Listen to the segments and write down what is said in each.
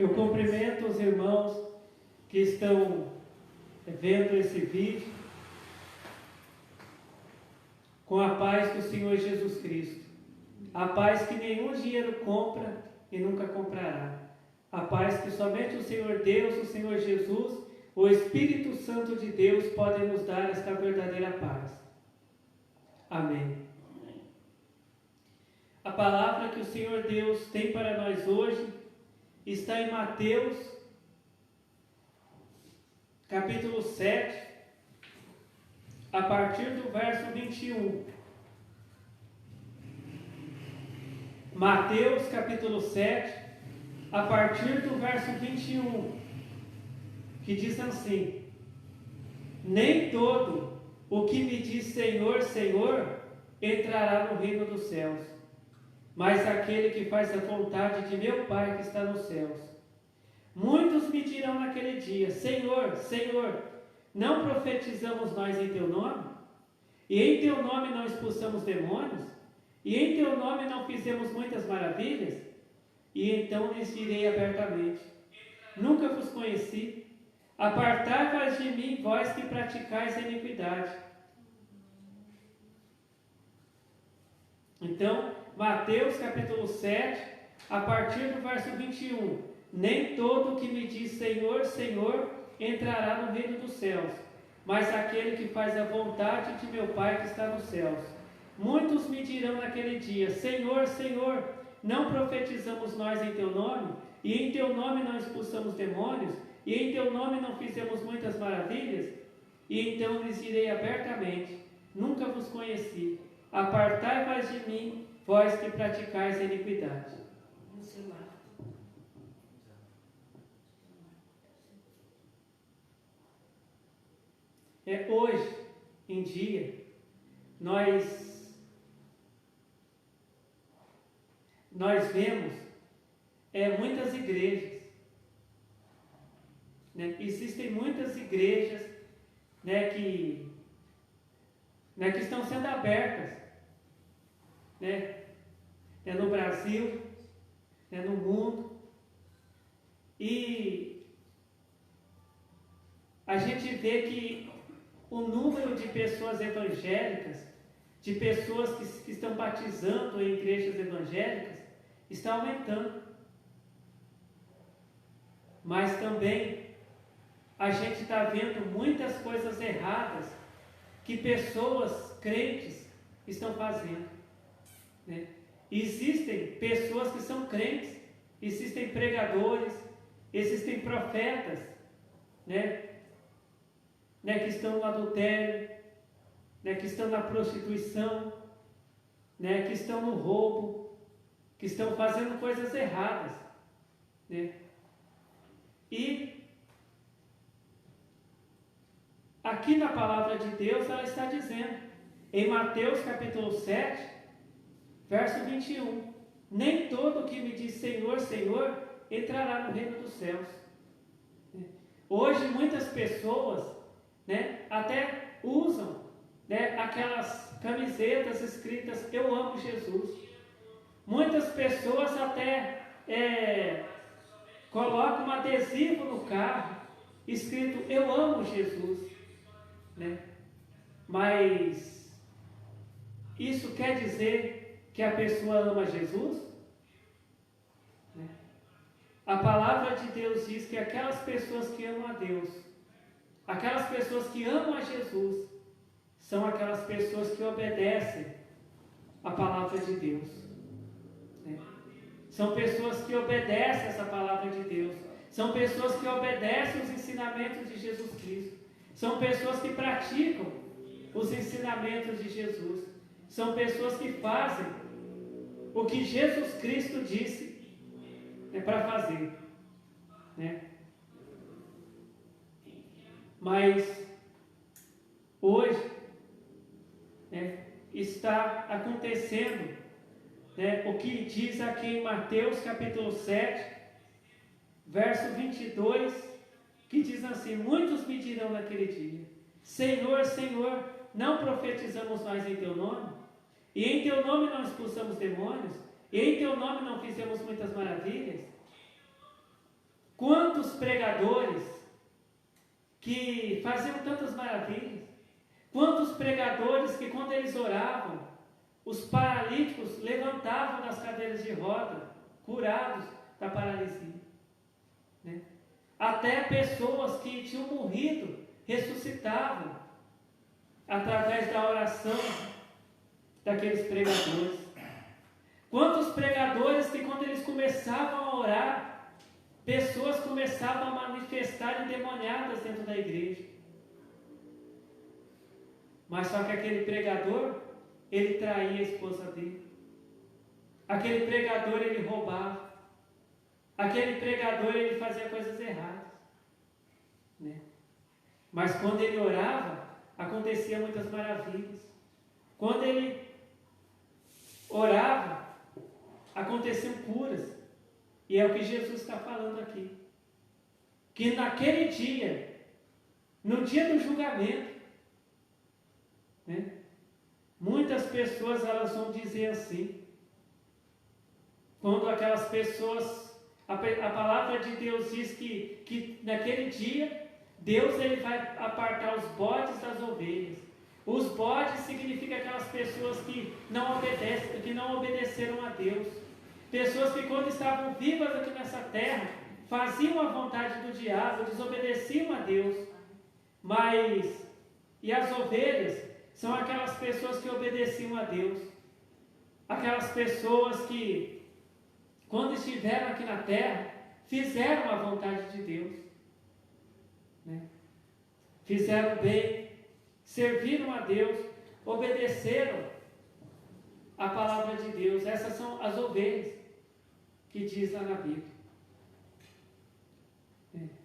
Eu cumprimento os irmãos que estão vendo esse vídeo com a paz do Senhor Jesus Cristo. A paz que nenhum dinheiro compra e nunca comprará. A paz que somente o Senhor Deus, o Senhor Jesus, o Espírito Santo de Deus podem nos dar esta verdadeira paz. Amém. A palavra que o Senhor Deus tem para nós hoje está em Mateus, capítulo 7, a partir do verso 21. Mateus, capítulo 7, a partir do verso 21, que diz assim: nem todo o que me diz Senhor, Senhor, entrará no reino dos céus, mas aquele que faz a vontade de meu Pai que está nos céus. Muitos me dirão naquele dia: Senhor, Senhor, não profetizamos nós em teu nome? E em teu nome não expulsamos demônios? E em teu nome não fizemos muitas maravilhas? E então lhes direi abertamente: nunca vos conheci. Apartai-vos de mim, vós que praticais a iniquidade. Então, Mateus capítulo 7, a partir do verso 21. Nem todo que me diz Senhor, Senhor, entrará no reino dos céus, mas aquele que faz a vontade de meu Pai que está nos céus. Muitos me dirão naquele dia: Senhor, Senhor, não profetizamos nós em teu nome? E em teu nome não expulsamos demônios? E em teu nome não fizemos muitas maravilhas? E então lhes direi abertamente: nunca vos conheci. Apartai-vos de mim, vós que praticais a iniquidade. Hoje em dia, nós vemos muitas igrejas, né? Existem muitas igrejas, né, que estão sendo abertas, né, no Brasil, né, no mundo, e a gente vê que o número de pessoas evangélicas, de pessoas que estão batizando em igrejas evangélicas, está aumentando. Mas também a gente está vendo muitas coisas erradas que pessoas crentes estão fazendo, né? Existem pessoas que são crentes, existem pregadores, existem profetas, né, que estão no adultério, né, que estão na prostituição, né, que estão no roubo, que estão fazendo coisas erradas, né? E aqui na palavra de Deus ela está dizendo, em Mateus capítulo 7, verso 21, nem todo que me diz Senhor, Senhor, entrará no reino dos céus. Hoje muitas pessoas, né, até usam, né, aquelas camisetas escritas Eu amo Jesus. Muitas pessoas até colocam um adesivo no carro escrito Eu amo Jesus, né? Mas isso quer dizer que a pessoa ama Jesus? Né? A palavra de Deus diz que aquelas pessoas que amam a Deus, aquelas pessoas que amam a Jesus, são aquelas pessoas que obedecem a palavra de Deus, né? São pessoas que obedecem essa palavra de Deus, são pessoas que obedecem os ensinamentos de Jesus Cristo, são pessoas que praticam os ensinamentos de Jesus, são pessoas que fazem o que Jesus Cristo disse, né, para fazer, né? Mas hoje, né, está acontecendo, né, o que diz aqui em Mateus capítulo 7, verso 22, que diz assim: muitos me dirão naquele dia: Senhor, Senhor, não profetizamos nós em teu nome? E em teu nome não expulsamos demônios? E em teu nome não fizemos muitas maravilhas? quantos pregadores que faziam tantas maravilhas, quantos pregadores que quando eles oravam, os paralíticos levantavam das cadeiras de roda, curados da paralisia, né? Até pessoas que tinham morrido ressuscitavam através da oração daqueles pregadores. Quantos pregadores que quando eles começavam a orar, pessoas começavam a manifestar endemoniadas dentro da igreja. Mas só que aquele pregador, ele traía a esposa dele. Aquele pregador, ele roubava. Aquele pregador, ele fazia coisas erradas, né? Mas quando ele orava, acontecia muitas maravilhas. Quando ele orava, aconteciam curas. E é o que Jesus está falando aqui. Que naquele dia, no dia do julgamento, né, muitas pessoas elas vão dizer assim, quando aquelas pessoas, a palavra de Deus diz que naquele dia, Deus ele vai apartar os bodes das ovelhas. Os bodes significam aquelas pessoas que não obedecem, que não obedeceram a Deus. Pessoas que quando estavam vivas aqui nessa terra, faziam a vontade do diabo, desobedeciam a Deus. E as ovelhas são aquelas pessoas que obedeciam a Deus. Aquelas pessoas que, quando estiveram aqui na terra, fizeram a vontade de Deus, né? Fizeram bem, serviram a Deus, obedeceram a palavra de Deus. Essas são as ovelhas que diz lá na Bíblia.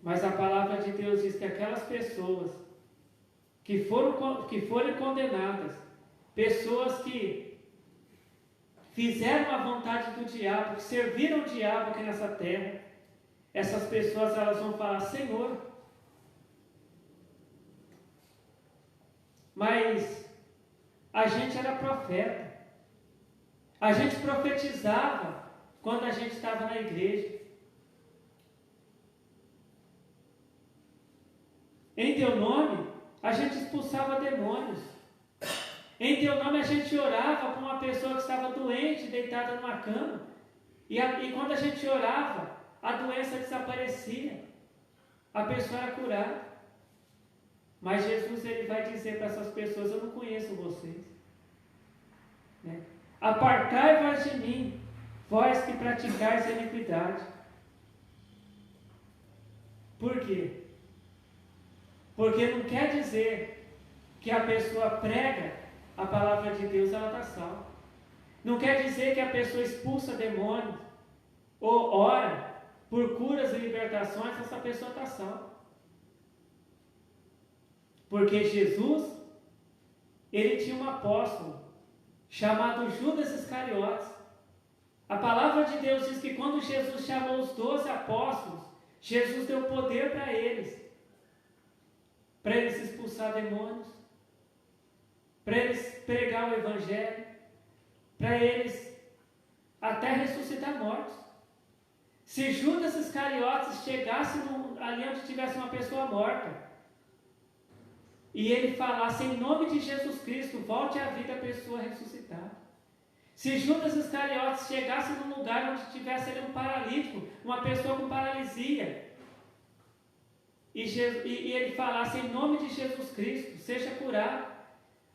Mas a palavra de Deus diz que aquelas pessoas que forem condenadas, pessoas que fizeram a vontade do diabo, que serviram o diabo aqui nessa terra, essas pessoas elas vão falar: Senhor, mas a gente era profeta, a gente profetizava quando a gente estava na igreja. Em teu nome, a gente expulsava demônios. Em teu nome, a gente orava com uma pessoa que estava doente, deitada numa cama. E quando a gente orava, a doença desaparecia. A pessoa era curada. Mas Jesus ele vai dizer para essas pessoas: eu não conheço vocês, né? Apartai-vos de mim, vós que praticais a iniquidade. Por quê? Porque não quer dizer que a pessoa prega a palavra de Deus, ela está salva. Não quer dizer que a pessoa expulsa demônios ou ora por curas e libertações, essa pessoa está salva. Porque Jesus, ele tinha um apóstolo chamado Judas Iscariotes. A palavra de Deus diz que quando Jesus chamou os 12 apóstolos, Jesus deu poder para eles expulsar demônios, para eles pregar o Evangelho, para eles até ressuscitar mortos. Se Judas Iscariotes chegasse ali onde tivesse uma pessoa morta, e ele falasse em nome de Jesus Cristo, volte à vida a pessoa ressuscitada. Se Judas Iscariotes chegasse num lugar onde tivesse ali um paralítico, uma pessoa com paralisia, e ele falasse em nome de Jesus Cristo, seja curado,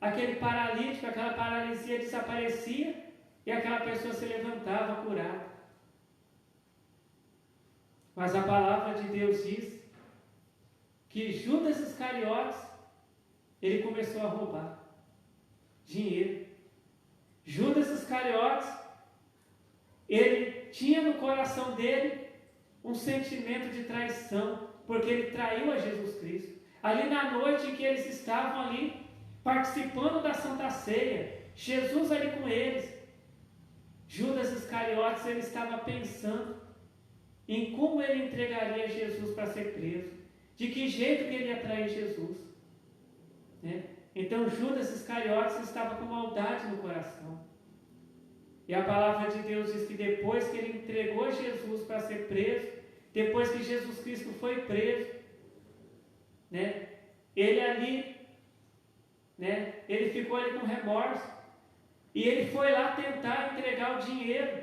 aquele paralítico, aquela paralisia desaparecia e aquela pessoa se levantava curada. Mas a palavra de Deus diz que Judas Iscariotes, ele começou a roubar dinheiro. Judas Iscariotes, ele tinha no coração dele um sentimento de traição, porque ele traiu a Jesus Cristo. Ali na noite em que eles estavam ali, participando da Santa Ceia, Jesus ali com eles, Judas Iscariotes, ele estava pensando em como ele entregaria Jesus para ser preso, de que jeito que ele ia trair Jesus, né? Então Judas Iscariotes estava com maldade no coração. E a palavra de Deus diz que depois que ele entregou Jesus para ser preso, depois que Jesus Cristo foi preso, né? Ele ali, né? Ele ficou ali com remorso, e ele foi lá tentar entregar o dinheiro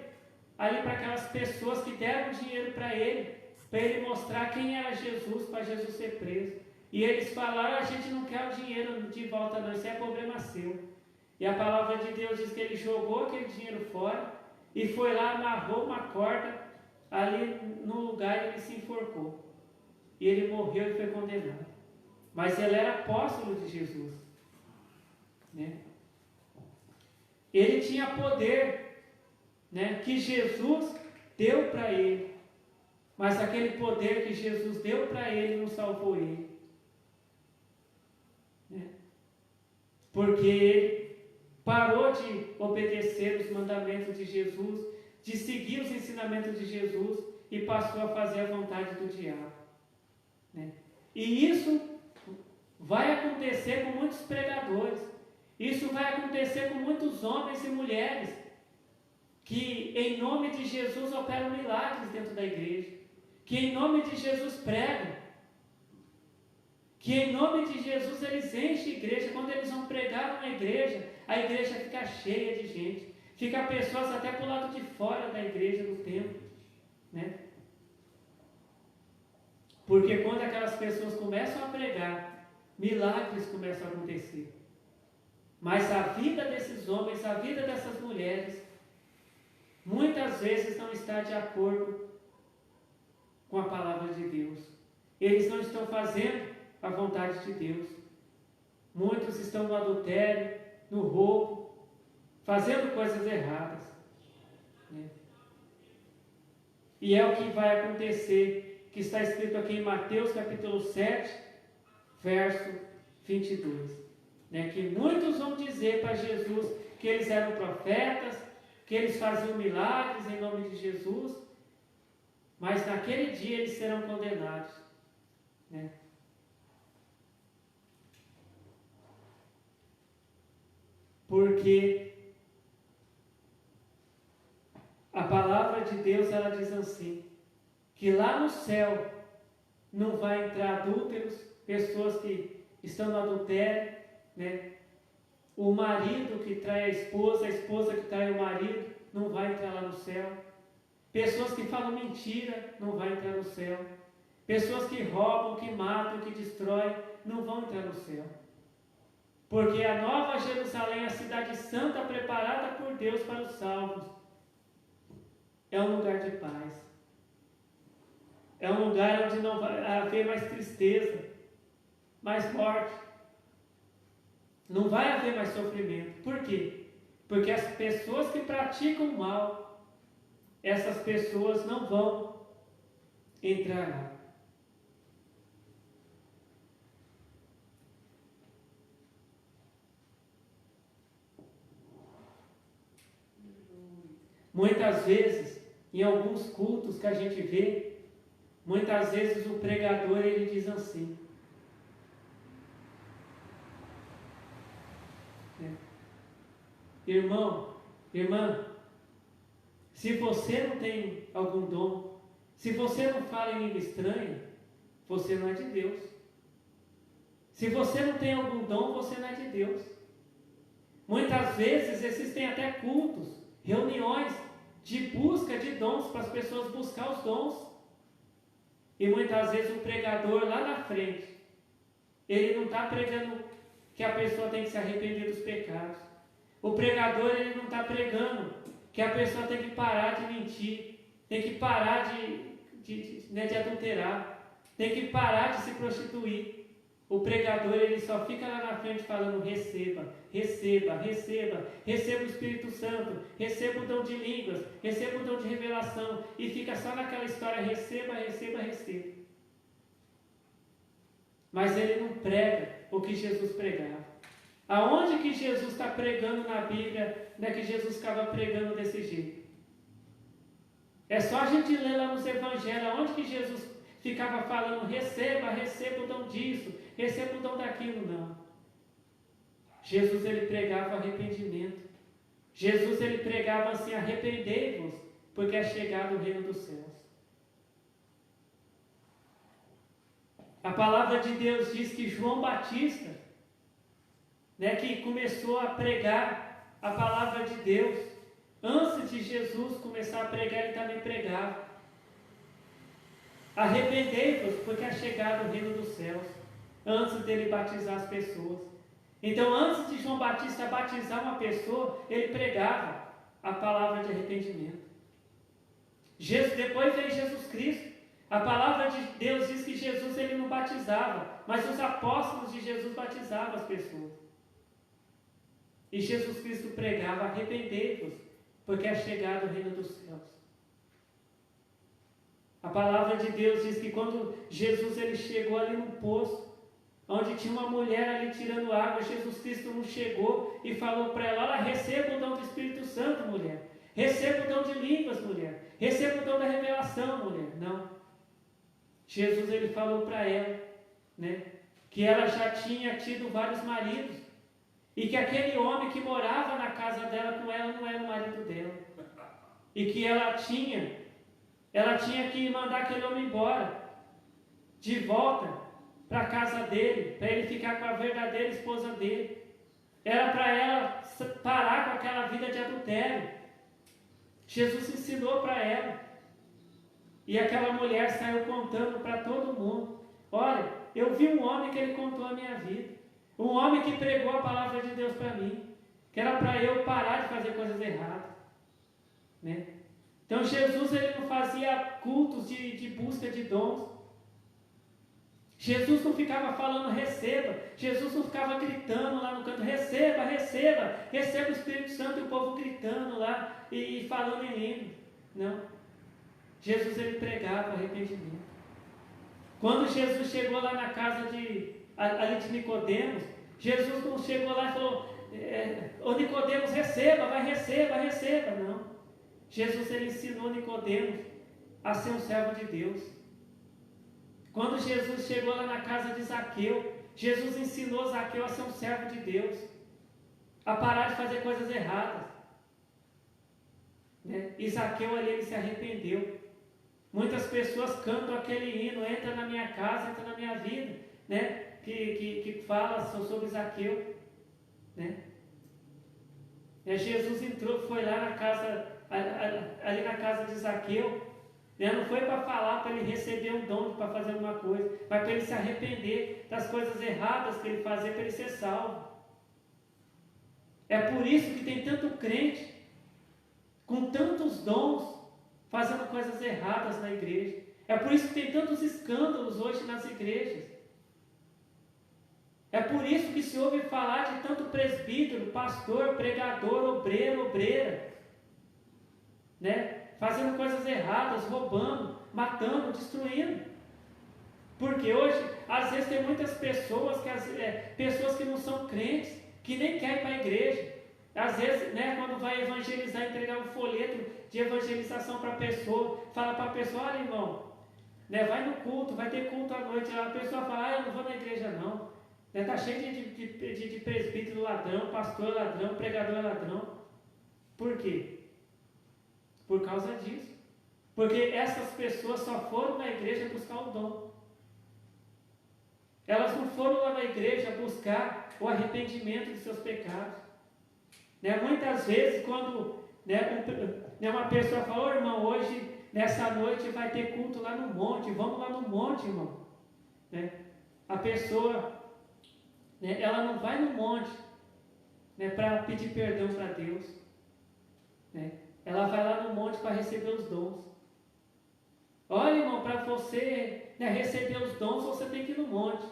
ali para aquelas pessoas que deram dinheiro para ele mostrar quem era Jesus, para Jesus ser preso. E eles falaram: a gente não quer o dinheiro de volta não, isso é problema seu. E a palavra de Deus diz que ele jogou aquele dinheiro fora e foi lá, amarrou uma corda ali no lugar e ele se enforcou. E ele morreu e foi condenado. Mas ele era apóstolo de Jesus, né? Ele tinha poder, né, que Jesus deu para ele. Mas aquele poder que Jesus deu para ele não salvou ele, né? Porque ele parou de obedecer os mandamentos de Jesus, de seguir os ensinamentos de Jesus e passou a fazer a vontade do diabo, né? E isso vai acontecer com muitos pregadores, isso vai acontecer com muitos homens e mulheres que em nome de Jesus operam milagres dentro da igreja, que em nome de Jesus pregam, que em nome de Jesus eles enchem a igreja. Quando eles vão pregar numa igreja, a igreja fica cheia de gente, fica pessoas até para o lado de fora da igreja, do templo, né? Porque quando aquelas pessoas começam a pregar, milagres começam a acontecer. Mas a vida desses homens, a vida dessas mulheres, muitas vezes não está de acordo com a palavra de Deus. Eles não estão fazendo a vontade de Deus. Muitos estão no adultério, no roubo, fazendo coisas erradas, né? E é o que vai acontecer, que está escrito aqui em Mateus capítulo 7, verso 22. Né? Que muitos vão dizer para Jesus que eles eram profetas, que eles faziam milagres em nome de Jesus, mas naquele dia eles serão condenados, né? Porque a palavra de Deus, ela diz assim, que lá no céu não vai entrar adúlteros, pessoas que estão no adultério, né? O marido que trai a esposa que trai o marido, não vai entrar lá no céu. Pessoas que falam mentira, não vai entrar no céu. Pessoas que roubam, que matam, que destroem, não vão entrar no céu. Porque a Nova Jerusalém, a cidade santa preparada por Deus para os salvos, é um lugar de paz. É um lugar onde não vai haver mais tristeza, mais morte. Não vai haver mais sofrimento. Por quê? Porque as pessoas que praticam mal, essas pessoas não vão entrar lá. Muitas vezes, em alguns cultos que a gente vê, muitas vezes o pregador ele diz assim, né? Irmão, irmã, se você não tem algum dom, se você não fala em língua estranha, você não é de Deus. Se você não tem algum dom, você não é de Deus. Muitas vezes existem até cultos, reuniões de busca de dons, para as pessoas buscar os dons. E muitas vezes o pregador lá na frente, ele não está pregando que a pessoa tem que se arrepender dos pecados. O pregador, ele não está pregando que a pessoa tem que parar de mentir, tem que parar de adulterar, tem que parar de se prostituir. O pregador, ele só fica lá na frente falando: receba, receba, receba, receba o Espírito Santo, receba o dom de línguas, receba o dom de revelação, e fica só naquela história: receba, receba, receba. Mas ele não prega o que Jesus pregava. Aonde que Jesus está pregando na Bíblia, não é que Jesus ficava pregando desse jeito? É só a gente ler lá nos Evangelhos, aonde que Jesus ficava falando: receba, receba o dom disso, receba o dom daquilo. Não. Jesus, ele pregava arrependimento. Jesus, ele pregava assim: arrependei-vos, porque é chegado o reino dos céus. A palavra de Deus diz que João Batista, né, que começou a pregar a palavra de Deus, antes de Jesus começar a pregar, ele também pregava: arrependei-vos, porque é chegado o reino dos céus, antes dele batizar as pessoas. Então, antes de João Batista batizar uma pessoa, ele pregava a palavra de arrependimento. Depois veio Jesus Cristo. A palavra de Deus diz que Jesus ele não batizava, mas os apóstolos de Jesus batizavam as pessoas. E Jesus Cristo pregava: arrependei-vos, porque é chegado o reino dos céus. A palavra de Deus diz que quando Jesus ele chegou ali no poço, onde tinha uma mulher ali tirando água, Jesus Cristo não chegou e falou para ela: olha, receba o dom do Espírito Santo, mulher. Receba o dom de línguas, mulher. Receba o dom da revelação, mulher. Não. Jesus ele falou para ela, né, que ela já tinha tido vários maridos e que aquele homem que morava na casa dela com ela não era o marido dela. E que ela tinha que mandar aquele homem embora, de volta para a casa dele, para ele ficar com a verdadeira esposa dele. Era para ela parar com aquela vida de adultério. Jesus ensinou para ela. E aquela mulher saiu contando para todo mundo: olha, eu vi um homem que ele contou a minha vida. Um homem que pregou a palavra de Deus para mim. Que era para eu parar de fazer coisas erradas. Né? Então Jesus ele não fazia cultos de busca de dons. Jesus não ficava falando receba. Jesus não ficava gritando lá no canto: receba, receba, receba o Espírito Santo, e o povo gritando lá e falando em língua. Não. Jesus ele pregava arrependimento. Quando Jesus chegou lá na casa ali de Nicodemos, Jesus não chegou lá e falou: ô Nicodemos, receba, receba. Não. Jesus ele ensinou Nicodemos a ser um servo de Deus. Quando Jesus chegou lá na casa de Zaqueu, Jesus ensinou Zaqueu a ser um servo de Deus, a parar de fazer coisas erradas. Né? E Zaqueu ali ele se arrependeu. Muitas pessoas cantam aquele hino: entra na minha casa, entra na minha vida, né? que fala sobre Zaqueu. Né? Jesus entrou, foi lá na casa, ali na casa de Zaqueu, né? Não foi para falar, para ele receber um dom, para fazer alguma coisa, mas para ele se arrepender das coisas erradas que ele fazia, para ele ser salvo. É por isso que tem tanto crente, com tantos dons, fazendo coisas erradas na igreja. É por isso que tem tantos escândalos hoje nas igrejas. É por isso que se ouve falar de tanto presbítero, pastor, pregador, obreiro, obreira, né? Fazendo coisas erradas, roubando, matando, destruindo. Porque hoje, às vezes, tem muitas pessoas pessoas que não são crentes, que nem querem ir para a igreja. Às vezes, né, quando vai evangelizar, entregar um folheto de evangelização para a pessoa, fala para a pessoa: olha, irmão, né, vai no culto, vai ter culto à noite. A pessoa fala: eu não vou na igreja não. Está cheio de presbítero ladrão, pastor ladrão, pregador ladrão. Por quê? Por causa disso. Porque essas pessoas só foram na igreja buscar o dom. Elas não foram lá na igreja buscar o arrependimento de seus pecados. Né? Muitas vezes, quando uma pessoa fala: ô irmão, hoje, nessa noite, vai ter culto lá no monte, vamos lá no monte, irmão. Né? A pessoa, né, ela não vai no monte, né, para pedir perdão para Deus. Né? Ela vai lá no monte para receber os dons. Olha, irmão, para você, né, receber os dons, você tem que ir no monte.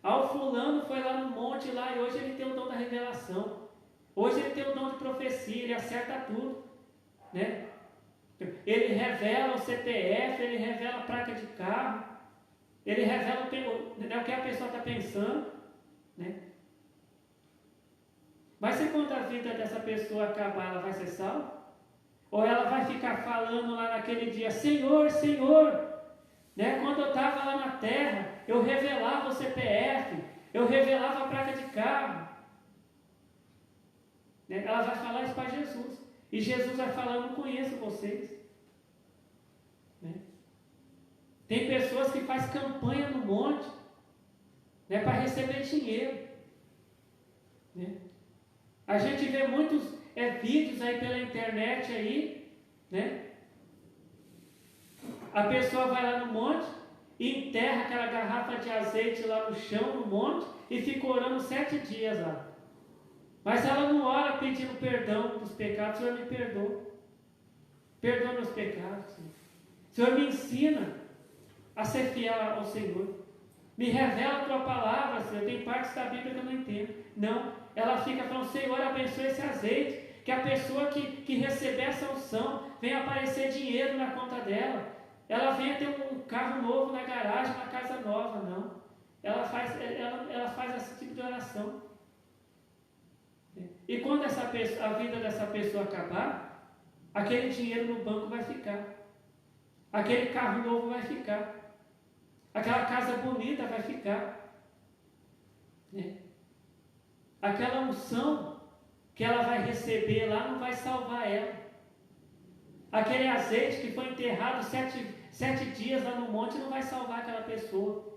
O fulano foi lá no monte lá, e hoje ele tem o dom da revelação. Hoje ele tem o dom de profecia, ele acerta tudo. Né? Ele revela o CPF, ele revela a placa de carro, ele revela o que a pessoa está pensando. Né? Mas se quando a vida dessa pessoa acabar, ela vai ser salva? Ou ela vai ficar falando lá naquele dia: Senhor, Senhor, né? Quando eu estava lá na terra, eu revelava o CPF, eu revelava a placa de carro. Né? Ela vai falar isso para Jesus. E Jesus vai falar: eu não conheço vocês. Né? Tem pessoas que fazem campanha no monte, né, para receber dinheiro. Né? A gente vê muitos vídeos aí pela internet aí, né? A pessoa vai lá no monte e enterra aquela garrafa de azeite lá no chão, no monte, e fica orando 7 dias lá. Mas ela não ora pedindo perdão dos pecados. Senhor, me perdoa. Perdoa meus pecados, Senhor. Senhor, me ensina a ser fiel ao Senhor. Me revela a tua palavra, Senhor. Tem partes da Bíblia que eu não entendo. Não, ela fica falando, Senhor, abençoe esse azeite. Que a pessoa que receber essa unção, venha aparecer dinheiro na conta dela. Ela venha ter um carro novo na garagem, uma casa nova. Não. Ela faz esse tipo de oração. E quando a vida dessa pessoa acabar, aquele dinheiro no banco vai ficar. Aquele carro novo vai ficar. Aquela casa bonita vai ficar. Né? Aquela unção que ela vai receber lá não vai salvar ela. Aquele azeite que foi enterrado 7 dias lá no monte não vai salvar aquela pessoa.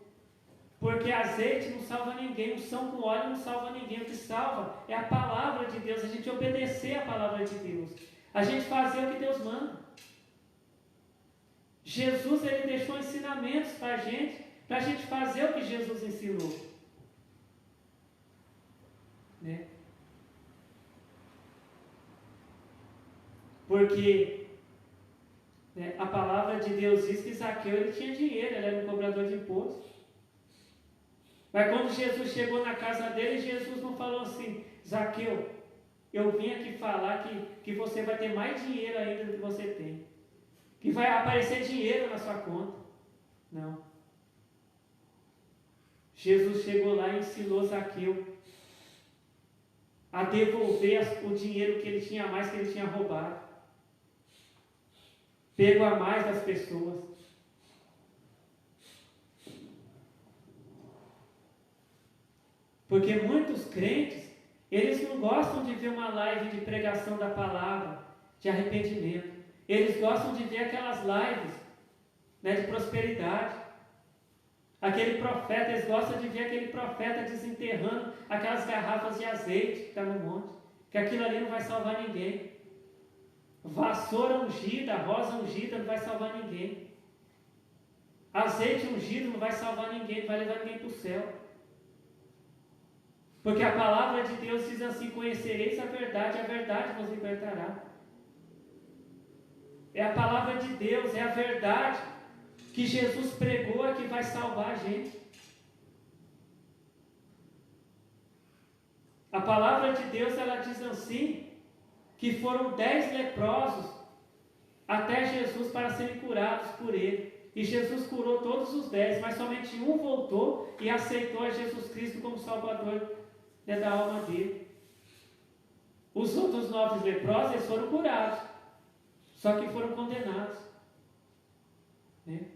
Porque azeite não salva ninguém, unção com óleo não salva ninguém. O que salva é a palavra de Deus, a gente obedecer a palavra de Deus. A gente fazer o que Deus manda. Jesus, ele deixou ensinamentos para a gente fazer o que Jesus ensinou. Né? Porque a palavra de Deus diz que Zaqueu ele tinha dinheiro, ele era um cobrador de imposto. Mas quando Jesus chegou na casa dele, Jesus não falou assim, Zaqueu, eu vim aqui falar que você vai ter mais dinheiro ainda do que você tem. Que vai aparecer dinheiro na sua conta. Não. Jesus chegou lá e ensinou Zaqueu a devolver o dinheiro que ele tinha a mais, que ele tinha roubado. Pego a mais das pessoas. Porque muitos crentes, eles não gostam de ver uma live de pregação da palavra, de arrependimento. Eles gostam de ver aquelas lives, né, de prosperidade. Aquele profeta, eles gostam de ver aquele profeta desenterrando aquelas garrafas de azeite que está no monte. Que aquilo ali não vai salvar ninguém. Vassoura ungida, rosa ungida não vai salvar ninguém. Azeite ungido não vai salvar ninguém, não vai levar ninguém para o céu. Porque a palavra de Deus diz assim, conhecereis a verdade vos libertará. É a palavra de Deus, é a verdade que Jesus pregou que vai salvar a gente. A palavra de Deus, ela diz assim, que foram 10 leprosos até Jesus para serem curados por ele. E Jesus curou todos os 10, mas somente um voltou e aceitou a Jesus Cristo como Salvador da alma dele. Os outros 9 leprosos, eles foram curados, só que foram condenados. Né?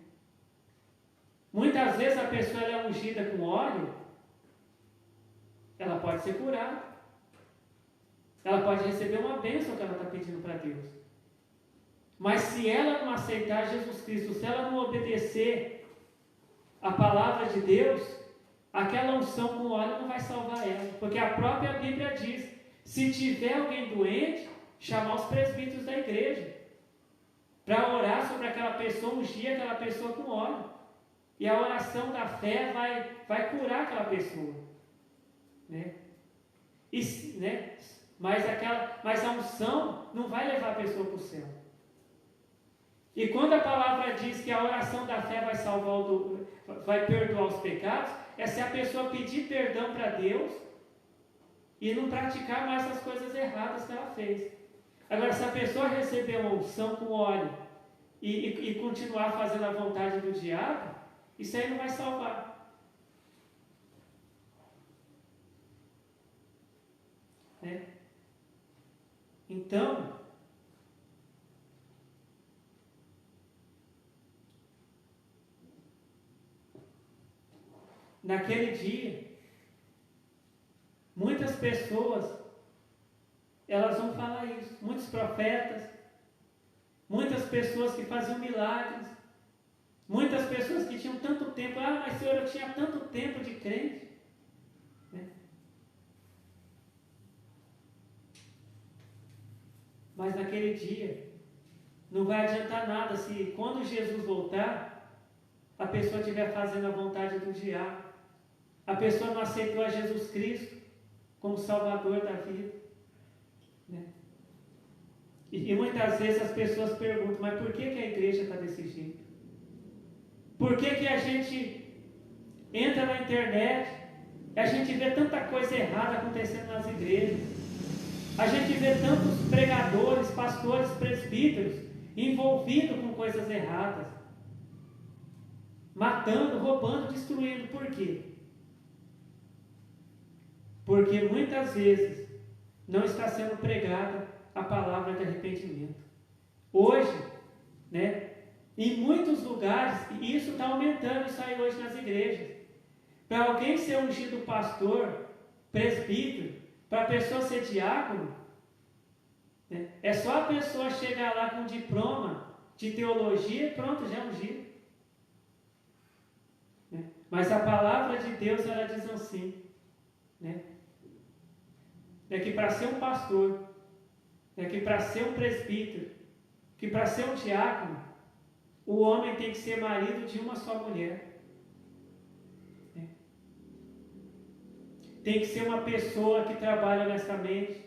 Muitas vezes a pessoa é ungida com óleo, ela pode ser curada. Ela pode receber uma bênção que ela está pedindo para Deus. Mas se ela não aceitar Jesus Cristo, se ela não obedecer a palavra de Deus, aquela unção com óleo não vai salvar ela. Porque a própria Bíblia diz, se tiver alguém doente, chamar os presbíteros da igreja para orar sobre aquela pessoa, ungir aquela pessoa com óleo. E a oração da fé vai curar aquela pessoa. Né? Mas a unção não vai levar a pessoa para o céu. E quando a palavra diz que a oração da fé vai perdoar os pecados, é se a pessoa pedir perdão para Deus e não praticar mais as coisas erradas que ela fez. Agora, se a pessoa receber uma unção com óleo e continuar fazendo a vontade do diabo, isso aí não vai salvar. Né? Então, naquele dia, muitas pessoas, elas vão falar isso, muitos profetas, muitas pessoas que faziam milagres, muitas pessoas que tinham tanto tempo, mas Senhor, eu tinha tanto tempo de crente, naquele dia. Não vai adiantar nada se quando Jesus voltar, a pessoa estiver fazendo a vontade do diabo. A pessoa não aceitou a Jesus Cristo como Salvador da vida. Né? E muitas vezes as pessoas perguntam, mas por que a igreja está desse jeito? Por que a gente entra na internet e a gente vê tanta coisa errada acontecendo nas igrejas? A gente vê tantos pregadores, pastores, presbíteros envolvidos com coisas erradas, matando, roubando, destruindo. Por quê? Porque muitas vezes não está sendo pregada a palavra de arrependimento. Hoje, né, em muitos lugares, e isso está aumentando, isso aí hoje nas igrejas. Para alguém ser ungido pastor, presbítero, para a pessoa ser diácono, né, é só a pessoa chegar lá com um diploma de teologia e pronto, já é ungido. Né? Mas a palavra de Deus, ela diz assim, né, é que para ser um pastor, é que para ser um presbítero, que para ser um diácono, o homem tem que ser marido de uma só mulher. Tem que ser uma pessoa que trabalha honestamente.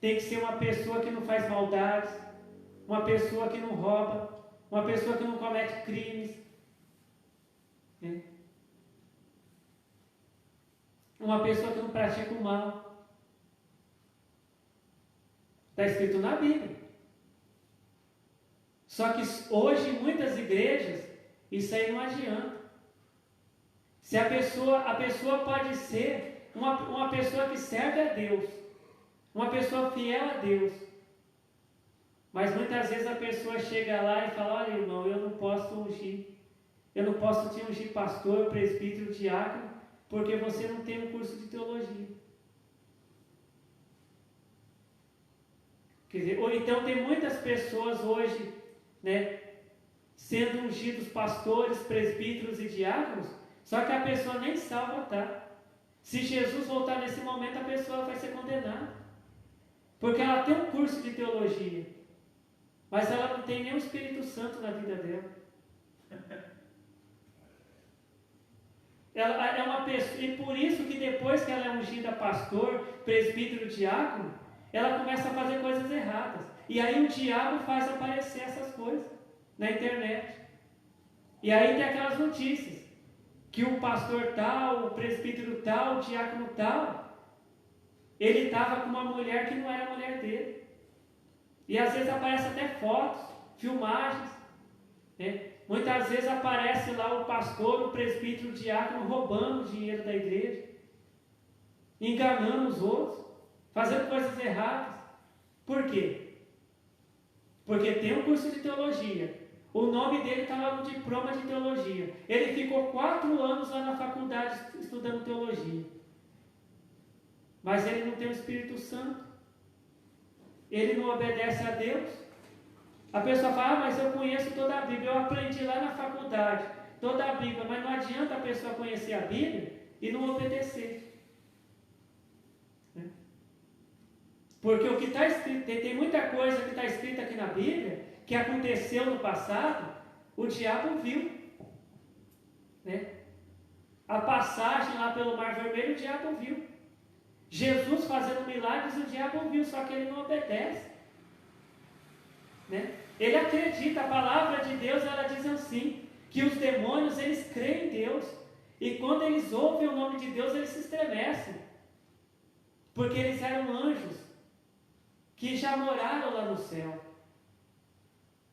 Tem que ser uma pessoa que não faz maldades, uma pessoa que não rouba, uma pessoa que não comete crimes. Uma pessoa que não pratica o mal. Está escrito na Bíblia. Só que hoje, em muitas igrejas, isso aí não adianta. Se a pessoa pode ser uma pessoa que serve a Deus, uma pessoa fiel a Deus, mas muitas vezes a pessoa chega lá e fala, olha irmão, eu não posso te ungir pastor, presbítero, diácono, porque você não tem um curso de teologia. Quer dizer, ou então tem muitas pessoas hoje, né, sendo ungidos pastores, presbíteros e diáconos, só que a pessoa nem salva está. Se Jesus voltar nesse momento, a pessoa vai ser condenada. Porque ela tem um curso de teologia, mas ela não tem nem o Espírito Santo na vida dela. Ela é uma pessoa, e por isso que depois que ela é ungida pastor, presbítero, diácono, ela começa a fazer coisas erradas. E aí o diabo faz aparecer essas coisas na internet. E aí tem aquelas notícias que o pastor tal, o presbítero tal, o diácono tal, ele estava com uma mulher que não era a mulher dele. E às vezes aparece até fotos, filmagens, né? Muitas vezes aparece lá o pastor, o presbítero, o diácono roubando o dinheiro da igreja, enganando os outros, fazendo coisas erradas. Por quê? Porque tem um curso de teologia. O nome dele está lá no diploma de teologia. Ele ficou 4 anos lá na faculdade estudando teologia. Mas ele não tem o Espírito Santo. Ele não obedece a Deus. A pessoa fala, mas eu conheço toda a Bíblia. Eu aprendi lá na faculdade toda a Bíblia. Mas não adianta a pessoa conhecer a Bíblia e não obedecer. Porque o que está escrito, tem muita coisa que está escrita aqui na Bíblia, que aconteceu no passado, o diabo viu. Né? A passagem lá pelo Mar Vermelho, o diabo viu. Jesus fazendo milagres, o diabo viu, só que ele não obedece. Né? Ele acredita, a palavra de Deus, ela diz assim, que os demônios, eles creem em Deus. E quando eles ouvem o nome de Deus, eles se estremecem. Porque eles eram anjos que já moraram lá no céu.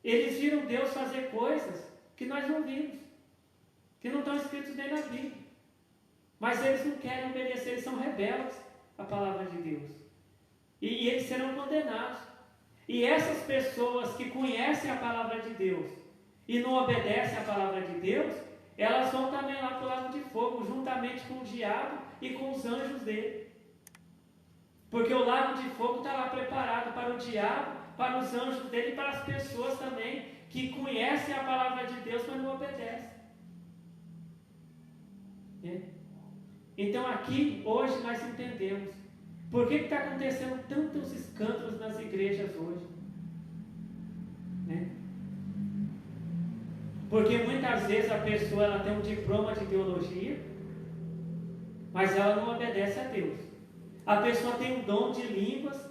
Eles viram Deus fazer coisas que nós não vimos, que não estão escritos nem na Bíblia. Mas eles não querem obedecer, eles são rebeldes à palavra de Deus. E eles serão condenados. E essas pessoas que conhecem a palavra de Deus e não obedecem à palavra de Deus, elas vão também lá para o lago de fogo, juntamente com o diabo e com os anjos dele. Porque o lago de fogo está lá preparado para o diabo, para os anjos dele e para as pessoas também que conhecem a palavra de Deus, mas não obedecem. Então aqui, hoje nós entendemos Por que está acontecendo tantos escândalos nas igrejas hoje? Né? Porque muitas vezes a pessoa ela tem um diploma de teologia, mas ela não obedece a Deus. A pessoa tem um dom de línguas,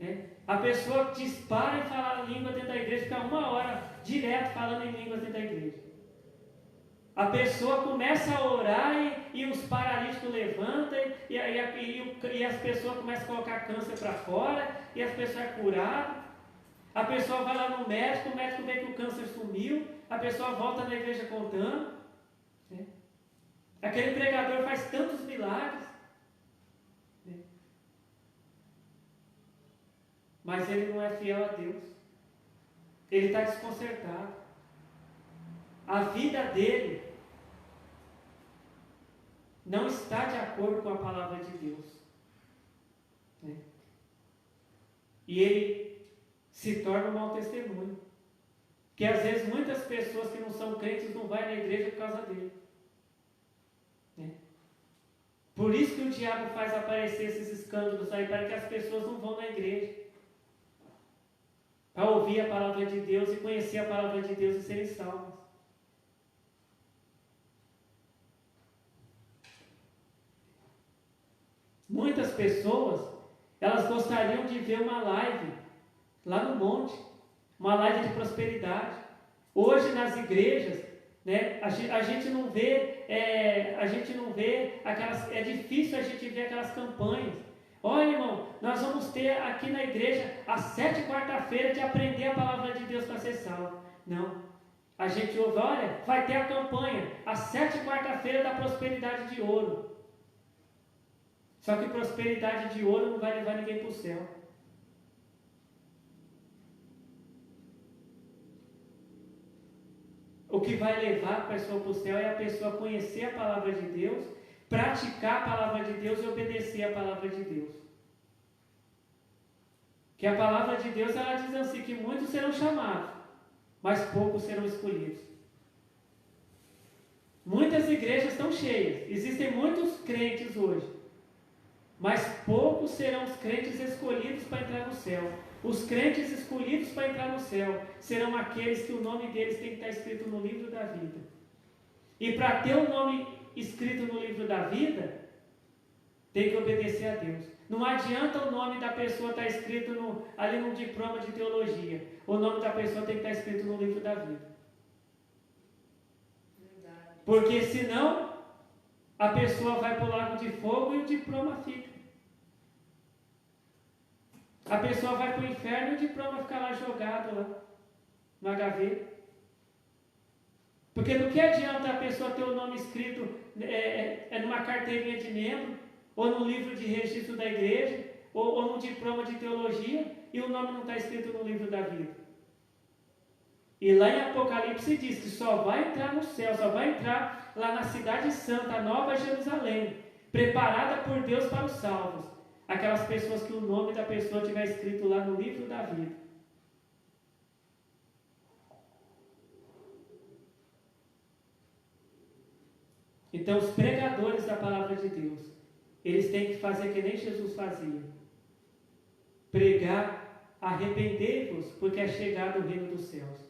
né? A pessoa dispara em falar língua dentro da igreja, fica 1 hora direto falando em línguas dentro da igreja. A pessoa começa a orar e os paralíticos levantam e as pessoas começam a colocar câncer para fora e as pessoas é curado. A pessoa vai lá no médico, o médico vê que o câncer sumiu, a pessoa volta na igreja contando. Né? Aquele pregador faz tantos milagres. Né? Mas ele não é fiel a Deus. Ele está desconcertado. A vida dele não está de acordo com a palavra de Deus. Né? E ele se torna um mau testemunho. Que às vezes muitas pessoas que não são crentes não vão na igreja por causa dele. Né? Por isso que o diabo faz aparecer esses escândalos aí, para que as pessoas não vão na igreja. Para ouvir a palavra de Deus e conhecer a palavra de Deus e serem salvos. Muitas pessoas, elas gostariam de ver uma live lá no monte, uma live de prosperidade. Hoje nas igrejas, né, a gente não vê aquelas, é difícil a gente ver aquelas campanhas. Olha, irmão, nós vamos ter aqui na igreja a 7ª quarta-feira de aprender a palavra de Deus para ser salvo. Não. A gente ouve, olha, vai ter a campanha, a 7ª quarta-feira da prosperidade de ouro. Só que prosperidade de ouro não vai levar ninguém para o céu. O que vai levar a pessoa para o céu é a pessoa conhecer a palavra de Deus, praticar a palavra de Deus e obedecer a palavra de Deus. Que a palavra de Deus, ela diz assim, que muitos serão chamados, mas poucos serão escolhidos. Muitas igrejas estão cheias, existem muitos crentes hoje, mas poucos serão os crentes escolhidos para entrar no céu. Os crentes escolhidos para entrar no céu serão aqueles que o nome deles tem que estar escrito no livro da vida. E para ter o nome escrito no livro da vida, tem que obedecer a Deus. Não adianta o nome da pessoa estar escrito ali no diploma de teologia. O nome da pessoa tem que estar escrito no livro da vida. Porque senão a pessoa vai para o lago de fogo e o diploma fica. A pessoa vai para o inferno e o diploma fica lá jogado lá, na gaveta. Porque do que adianta a pessoa ter o nome escrito numa carteirinha de membro, ou no livro de registro da igreja, ou no diploma de teologia, e o nome não está escrito no livro da vida. E lá em Apocalipse diz que só vai entrar no céu, só vai entrar lá na cidade santa, a Nova Jerusalém, preparada por Deus para os salvos. Aquelas pessoas que o nome da pessoa estiver escrito lá no livro da vida. Então os pregadores da palavra de Deus, eles têm que fazer que nem Jesus fazia. Pregar, arrependei-vos, porque é chegado o reino dos céus.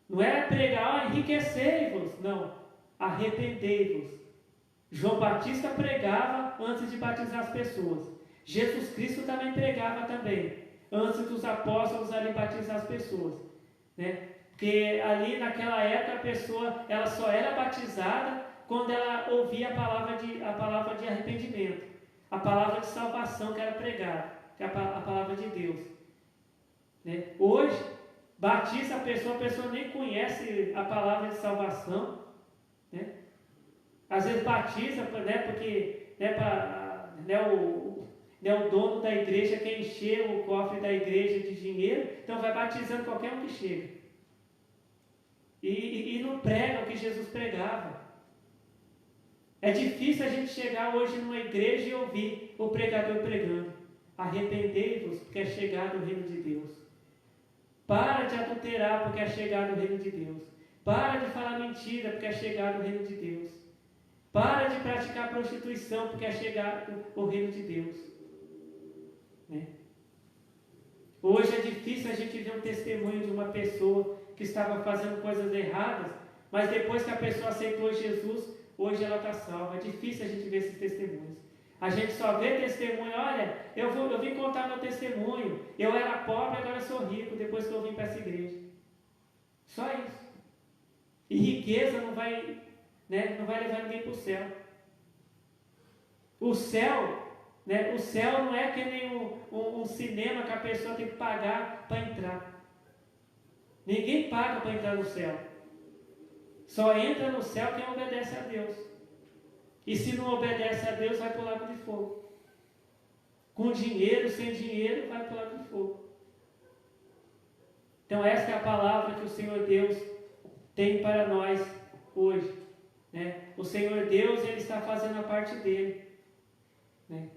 Não é pregar, enriquecei-vos, não. Arrependei-vos. João Batista pregava antes de batizar as pessoas. Jesus Cristo também pregava também, antes dos apóstolos ali batizar as pessoas. Né? Porque ali naquela época a pessoa ela só era batizada quando ela ouvia a palavra de arrependimento, a palavra de salvação que era pregada, que é a palavra de Deus. Né? Hoje, batiza a pessoa nem conhece a palavra de salvação. Né? Às vezes batiza, né, porque o dono da igreja quer encher o cofre da igreja de dinheiro, então vai batizando qualquer um que chega. E não prega o que Jesus pregava. É difícil a gente chegar hoje numa igreja e ouvir o pregador pregando. Arrependei-vos, porque é chegado o reino de Deus. Para de adulterar, porque é chegado o reino de Deus. Para de falar mentira, porque é chegado o reino de Deus. Para de praticar prostituição, porque é chegado o reino de Deus. né? Hoje é difícil a gente ver um testemunho de uma pessoa que estava fazendo coisas erradas, mas depois que a pessoa aceitou Jesus, hoje ela está salva. É difícil a gente ver esses testemunhos. A gente só vê testemunho, olha, eu vim contar meu testemunho, eu era pobre, agora eu sou rico, depois que eu vim para essa igreja. Só isso. E riqueza não vai, né, não vai levar ninguém para o céu. O céu, né, o céu não é que nem um cinema que a pessoa tem que pagar para entrar. Ninguém paga para entrar no céu. Só entra no céu quem obedece a Deus. E se não obedece a Deus, vai para o lago de fogo. Com dinheiro, sem dinheiro, vai para o lago de fogo. Então essa é a palavra que o Senhor Deus tem para nós hoje, né? O Senhor Deus, Ele está fazendo a parte dele, né?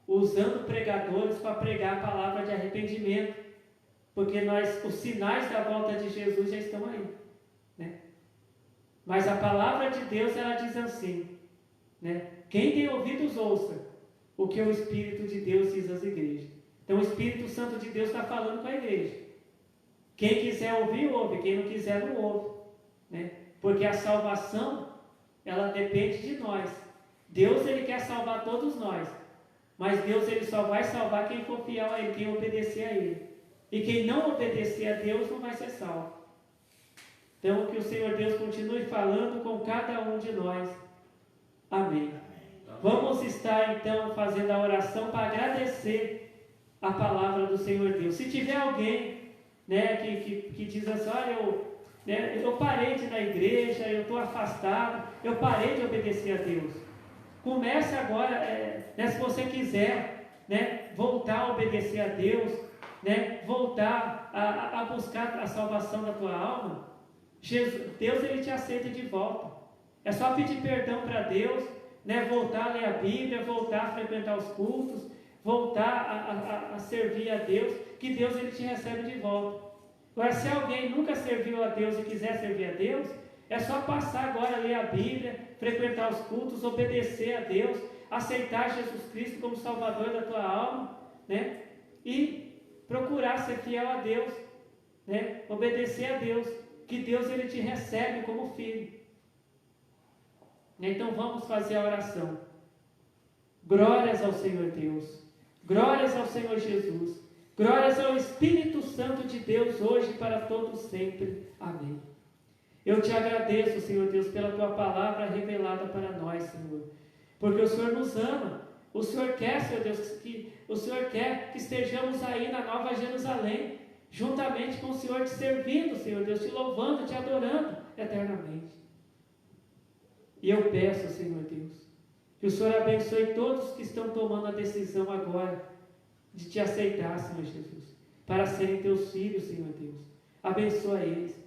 Usando pregadores para pregar a palavra de arrependimento, porque os sinais da volta de Jesus já estão aí, né? Mas a palavra de Deus, ela diz assim, né? Quem tem ouvidos, ouça o que o Espírito de Deus diz às igrejas. Então o Espírito Santo de Deus está falando com a igreja. Quem quiser ouvir, ouve. Quem não quiser, não ouve, né? Porque a salvação, ela depende de nós. Deus, Ele quer salvar todos nós. Mas Deus, Ele só vai salvar quem for fiel a Ele, quem obedecer a Ele. E quem não obedecer a Deus não vai ser salvo. Então, que o Senhor Deus continue falando com cada um de nós. Amém. Vamos estar, então, fazendo a oração para agradecer a palavra do Senhor Deus. Se tiver alguém, né, que diz assim, olha, eu parei de ir na igreja, eu estou afastado, eu parei de obedecer a Deus. Comece agora, né, se você quiser, né, voltar a obedecer a Deus, né, voltar a buscar a salvação da tua alma, Deus, Ele te aceita de volta. É só pedir perdão para Deus, né, voltar a ler a Bíblia, voltar a frequentar os cultos, voltar a servir a Deus, que Deus, Ele te recebe de volta. Agora, se alguém nunca serviu a Deus e quiser servir a Deus, é só passar agora a ler a Bíblia, frequentar os cultos, obedecer a Deus, aceitar Jesus Cristo como Salvador da tua alma, né? E procurar ser fiel a Deus, né? Obedecer a Deus, que Deus, Ele te recebe como filho. Então vamos fazer a oração. Glórias ao Senhor Deus, glórias ao Senhor Jesus, glórias ao Espírito Santo de Deus, hoje e para todos sempre. Amém. Eu te agradeço, Senhor Deus, pela Tua palavra revelada para nós, Senhor, porque o Senhor nos ama. O Senhor quer, Senhor Deus, o Senhor quer que estejamos aí na Nova Jerusalém, juntamente com o Senhor, te servindo, Senhor Deus, te louvando, te adorando eternamente. E eu peço, Senhor Deus, que o Senhor abençoe todos que estão tomando a decisão agora de te aceitar, Senhor Jesus, para serem teus filhos, Senhor Deus. Abençoa eles.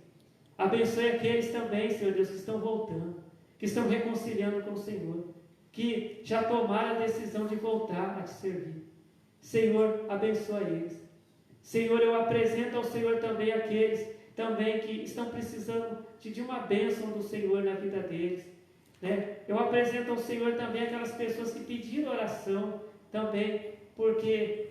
Abençoe aqueles também, Senhor Deus, que estão voltando, que estão reconciliando com o Senhor, que já tomaram a decisão de voltar a te servir. Senhor, abençoa eles. Senhor, eu apresento ao Senhor também aqueles também que estão precisando de uma bênção do Senhor na vida deles, né? Eu apresento ao Senhor também aquelas pessoas que pediram oração também, porque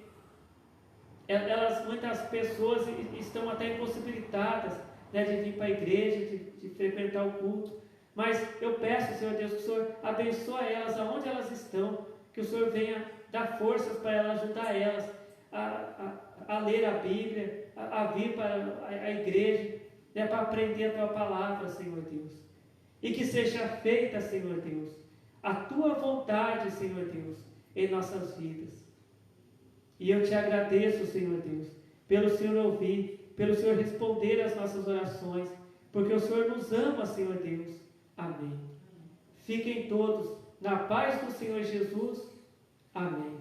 muitas pessoas estão até impossibilitadas, né, de vir para a igreja, de frequentar o culto. Mas eu peço, Senhor Deus, que o Senhor abençoe elas aonde elas estão, que o Senhor venha dar forças para elas, ajudar elas a ler a Bíblia, a vir para a igreja, né, para aprender a Tua palavra, Senhor Deus. E que seja feita, Senhor Deus, a Tua vontade, Senhor Deus, em nossas vidas. E eu te agradeço, Senhor Deus, pelo Senhor ouvir, pelo Senhor responder às nossas orações, porque o Senhor nos ama, Senhor Deus. Amém. Fiquem todos na paz do Senhor Jesus. Amém.